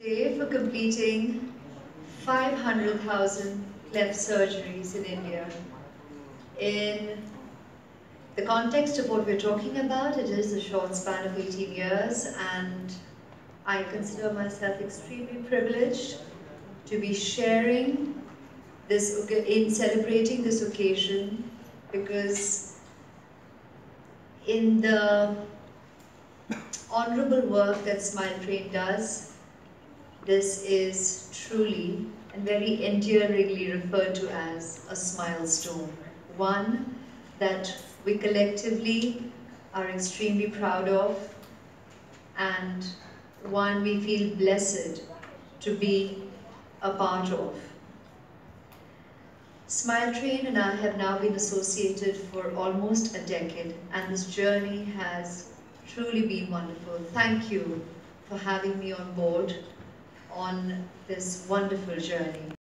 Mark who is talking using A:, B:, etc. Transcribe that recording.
A: Today for completing 500,000 cleft surgeries in India. In the context of what we're talking about, it is a short span of 18 years, and I consider myself extremely privileged to be sharing this, in celebrating this occasion, because in the honorable work that Smile Train does, this is truly and very endearingly referred to as a smilestone. One that we collectively are extremely proud of, and one we feel blessed to be a part of. Smile Train and I have now been associated for almost a decade, and this journey has truly been wonderful. Thank you for having me on board on this wonderful journey.